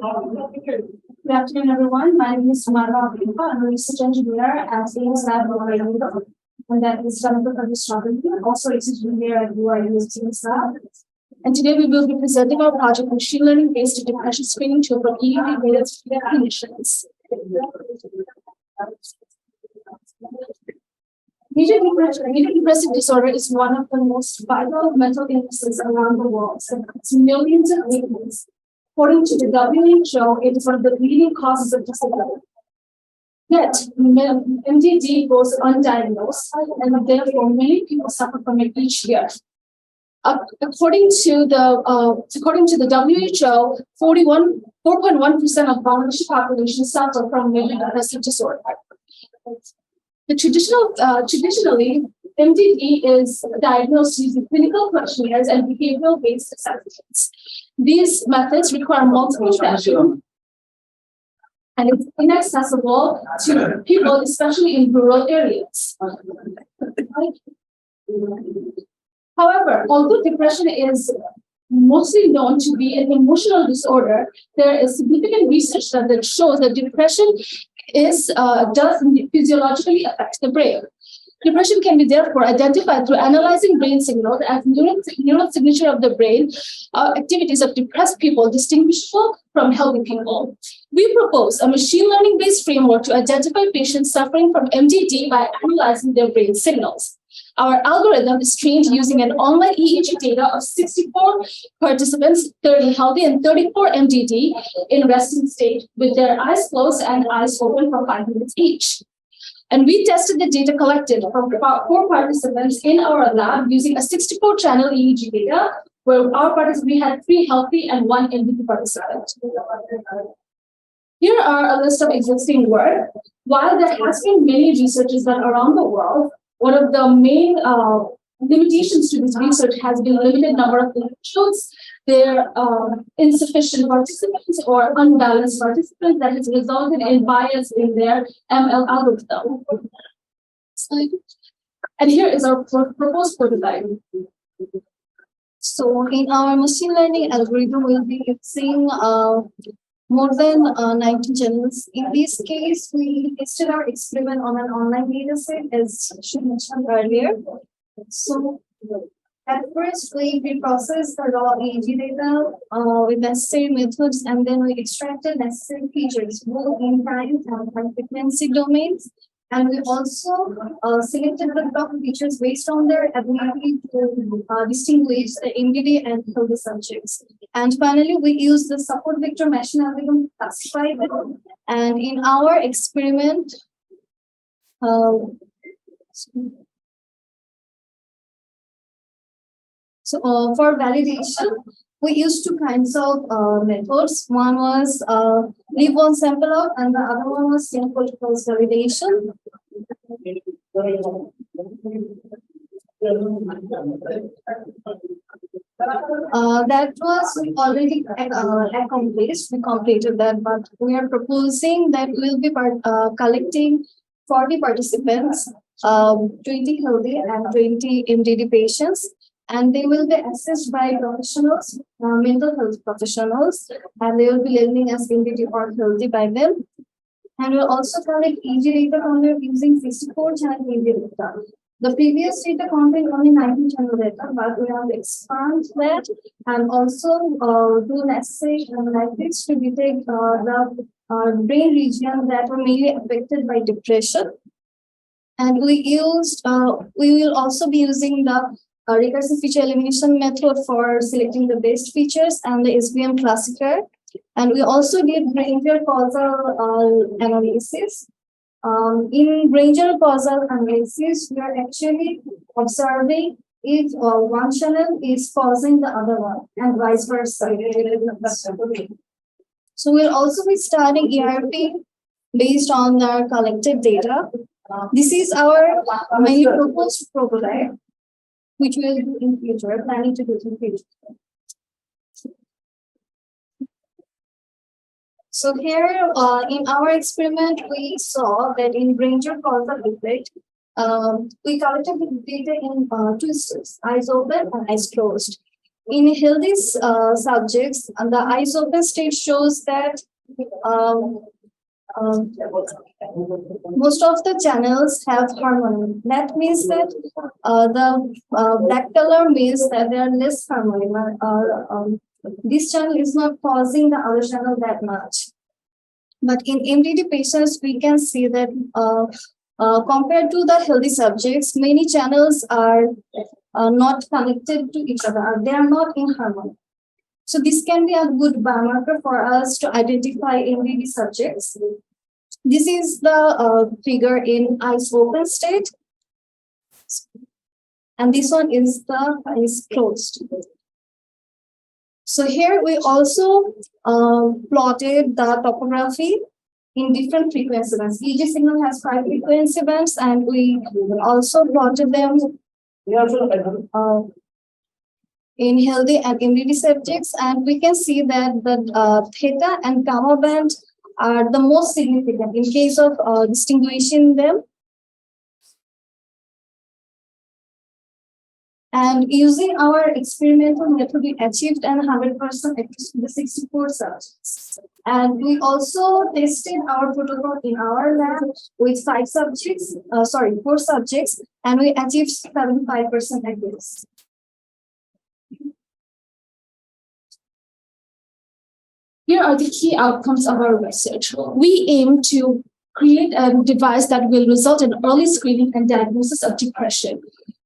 Good afternoon, everyone. My name is Marva Abhinka. I'm a research engineer at Science Lab at UIU, and that is Jonathan Strawberry, also research engineer at UIU Science Lab. And today we will be presenting our project machine learning based depression screening tool for EEG based clinicians. Major depressive disorder is one of the most vital mental illnesses around the world. It affects millions of people. According to the WHO, it is one of the leading causes of disability. Yet, MDD goes undiagnosed, and therefore many people suffer from it each year. According to the WHO, 4.1% of Bangladeshi population suffer from major depressive disorder. Traditionally, MDD is diagnosed using clinical questionnaires and behavioral-based assessments. These methods require multiple sessions, and it's inaccessible to people, especially in rural areas. However, although depression is mostly known to be an emotional disorder, there is significant research that shows that depression does physiologically affect the brain. Depression can be therefore identified through analyzing brain signals as neural signature of the brain activities of depressed people distinguishable from healthy people. We propose a machine learning-based framework to identify patients suffering from MDD by analyzing their brain signals. Our algorithm is trained using an online EEG data of 64 participants, 30 healthy and 34 MDD in resting state with their eyes closed and eyes open for 5 minutes each. And we tested the data collected from about 4 participants in our lab using a 64-channel EEG data, where we had 3 healthy and 1 MDD participant. Here are a list of existing work. While there has been many researches done around the world, one of the main limitations to this research has been limited number of individuals, their insufficient participants or unbalanced participants that has resulted in bias in their ML algorithm. And here is our proposed prototype. So in our machine learning algorithm, we'll be using more than 19 channels. In this case, we tested our experiment on an online data set, as she mentioned earlier. So at first, we processed the raw EEG data with necessary methods, and then we extracted necessary features, both in time and high frequency domains. And we also selected the top features based on their ability to distinguish the MDD and healthy subjects. And finally, we used the support vector machine algorithm to classify them. And in our experiment, for validation, we used 2 kinds of methods. One was leave one sample out, and the other one was sample to pulse validation. That was already accomplished. We completed that, but we are proposing that we'll be collecting 40 participants, 20 healthy and 20 MDD patients. And they will be assessed by professionals, mental health professionals, and they will be learning as MDD or healthy by them. And we'll also collect EEG data from them using 64-channel EEG data. The previous data contained only 19-channel data, but we have expanded that and also do necessary analytics to detect the brain region that were mainly affected by depression. And we will also be using the recursive feature elimination method for selecting the best features and the SVM classifier. And we also did Granger causal analysis. In Granger causal analysis, we are actually observing if one channel is causing the other one and vice versa. So we'll also be starting ERP based on our collected data. This is our mainly proposed prototype, which we will do in future, planning to do in future. So here in our experiment, we saw that in Granger causal effect, we collected the data in 2 steps, eyes open and eyes closed. In healthy subjects, and the eyes open state shows that um, um, most of the channels have harmony. That means that the black color means that there are less harmony. This channel is not causing the other channel that much. But in MDD patients, we can see that compared to the healthy subjects, many channels are not connected to each other. They are not in harmony. So this can be a good biomarker for us to identify MDD subjects. This is the figure in eyes open state. And this one is the eyes closed. So here we also plotted the topography in different frequency bands. EEG signal has 5 frequency bands, and we also plotted them in healthy and MDD subjects. And we can see that the theta and gamma band are the most significant in case of distinguishing them. And using our experimental method, we achieved an 100% accuracy with 64 subjects. And we also tested our protocol in our lab with 4 subjects, and we achieved 75% accuracy. Here are the key outcomes of our research. We aim to create a device that will result in early screening and diagnosis of depression.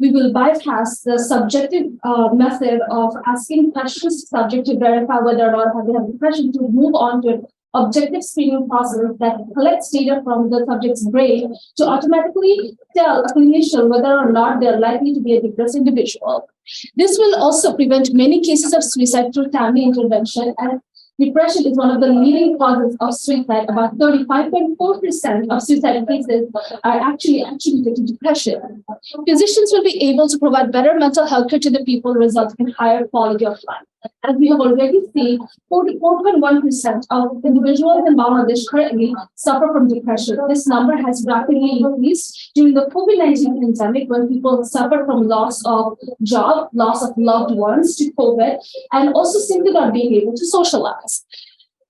We will bypass the subjective method of asking questions to subject to verify whether or not they have depression to move on to an objective screening process that collects data from the subject's brain to automatically tell a clinician whether or not they're likely to be a depressed individual. This will also prevent many cases of suicide through timely intervention, and depression is one of the leading causes of suicide. About 35.4% of suicide cases are actually attributed to depression. Physicians will be able to provide better mental health care to the people, resulting in higher quality of life. As we have already seen, 44.1% of individuals in Bangladesh currently suffer from depression. This number has rapidly increased during the COVID-19 pandemic, when people suffer from loss of job, loss of loved ones to COVID, and also simply not being able to socialize.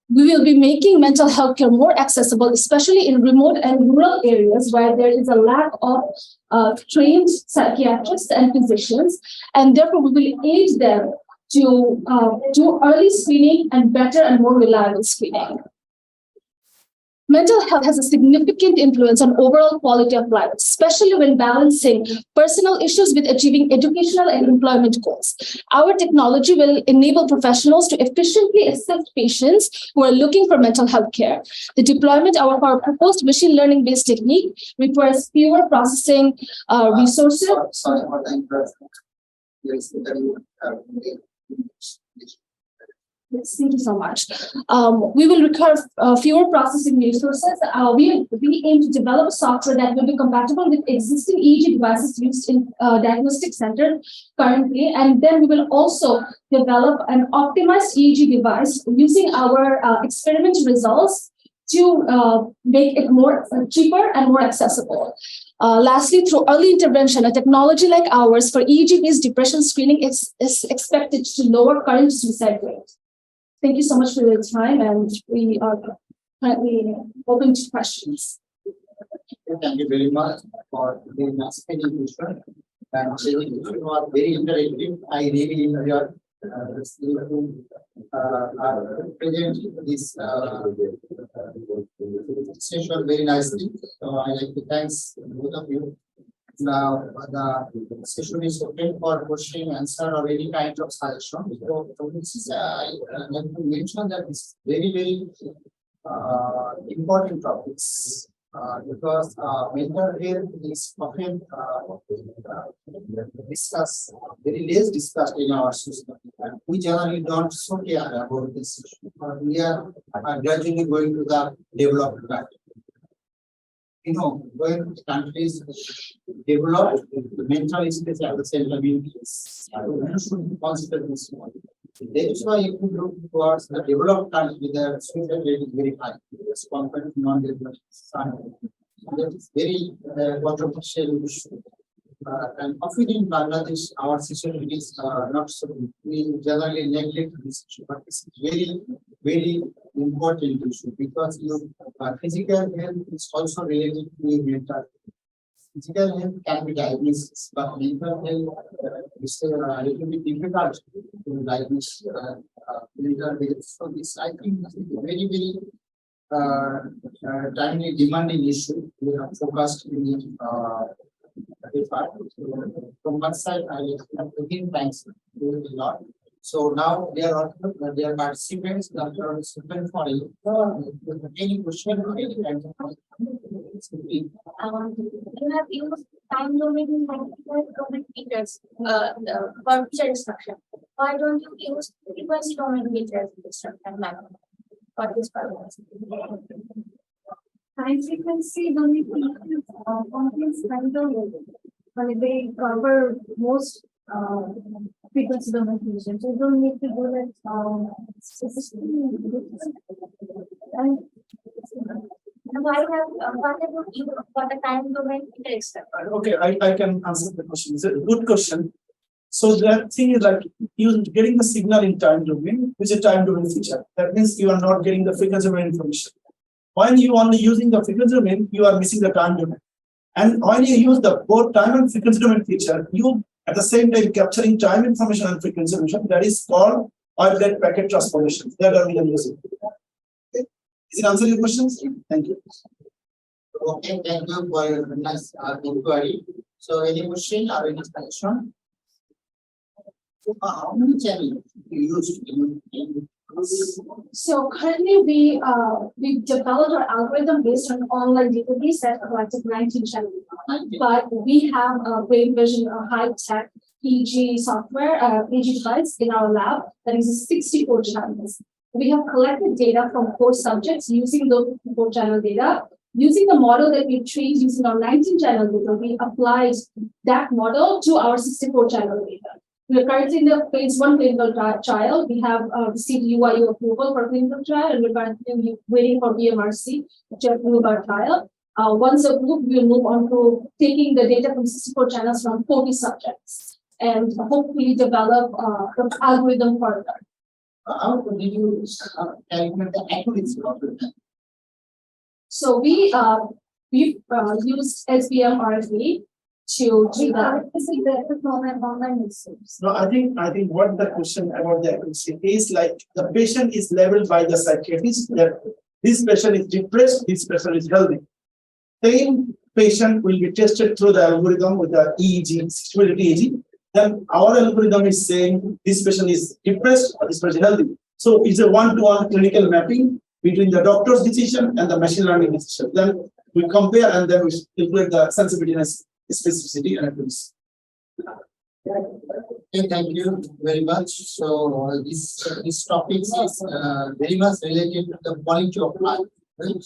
We will be making mental health care more accessible, especially in remote and rural areas where there is a lack of trained psychiatrists and physicians, and therefore we will aid them to do early screening and better and more reliable screening. Mental health has a significant influence on overall quality of life, especially when balancing personal issues with achieving educational and employment goals. Our technology will enable professionals to efficiently assist patients who are looking for mental health care. The deployment of our proposed machine learning-based technique requires fewer processing resources. Thank you so much. We will require fewer processing resources. We aim to develop software that will be compatible with existing EEG devices used in diagnostic centers currently, and then we will also develop an optimized EEG device using our experiment results to make it more cheaper and more accessible. Lastly, through early intervention, a technology like ours for EEG-based depression screening is expected to lower current suicide rate. Thank you so much for your time, and we are currently open to questions. Thank you very much for the nice presentation. And it was very interactive. I really enjoyed present this session very nicely. So I like to thank both of you. Now the session is open for question, answer, or any kind of suggestion. So this is I like to mention that it's very important topics. Because mental health is often discussed, very less discussed in our system. We generally don't so care about this issue. We are gradually going to the developed country. You know, when countries develop, the mental space at the center means we should consider this one. That is why if you look towards the developed country, the suicide rate is very high as compared to non-developed countries. That is very controversial issue. and often in Bangladesh, our situation is not so good. We generally neglect this issue, but it's very important issue because physical health is also related to mental health. Physical health can be diagnosed, but mental health is a little bit difficult to diagnose mental health. So this, I think, is a very timely demanding issue. We have focused in this part. So from one side, I have again thanks doing a lot. So now they are participants that are open for you. Any question or any kind of You have used time domain domain features for feature instruction. Why don't you use frequency domain features instruction method for this purpose? Time frequency domain features contains time domain. They cover most frequency domain features. You don't need to do that and why have you for the time domain feature? Okay, I can answer the question. It's a good question. So the thing is like you getting the signal in time domain, which is a time domain feature. That means you are not getting the frequency domain information. When you only using the frequency domain, you are missing the time domain. And when you use the both time and frequency domain feature, you at the same time capturing time information and frequency information. That is called orbital packet transformation. That are we are using. Is it answer your questions? Thank you. Okay, thank you for your nice inquiry. So any question or any suggestion? How many channels you use in So currently we developed our algorithm based on online database set of like 19 channels. But we have a brain vision, a high tech EEG software, EEG device in our lab that uses 64 channels. We have collected data from 4 subjects using those 4 channel data. Using the model that we trained using our 19 channel data, we applied that model to our 64 channel data. We are currently in the phase 1 clinical trial. We have received UIU approval for clinical trial, and we're currently waiting for BMRC to approve our trial. Once approved, we will move on to taking the data from 64 channels from 40 subjects and hopefully develop the algorithm further. how did you calculate the accuracy of it? So we used SBM RFA to do that. No, I think what the question about the accuracy is like the patient is labeled by the psychiatrist that this patient is depressed, this patient is healthy. Same patient will be tested through the algorithm with the EEG, 60 EEG. Then our algorithm is saying this patient is depressed or this patient is healthy. So it's a one-to-one clinical mapping between the doctor's decision and the machine learning decision. Then we compare and then we calculate the sensitivity and specificity and accuracy. Okay, thank you very much. So this topic is very much related to the quality of life. Right?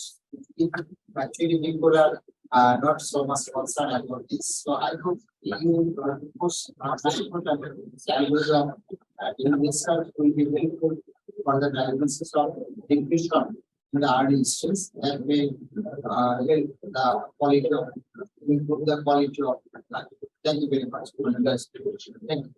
Actually, people are not so much concerned about this. So I hope you push algorithm in this will be very good for the diagnosis of depression in the early stage. That will help the quality of improve the quality of life. Thank you very much for the explanation. Thank you.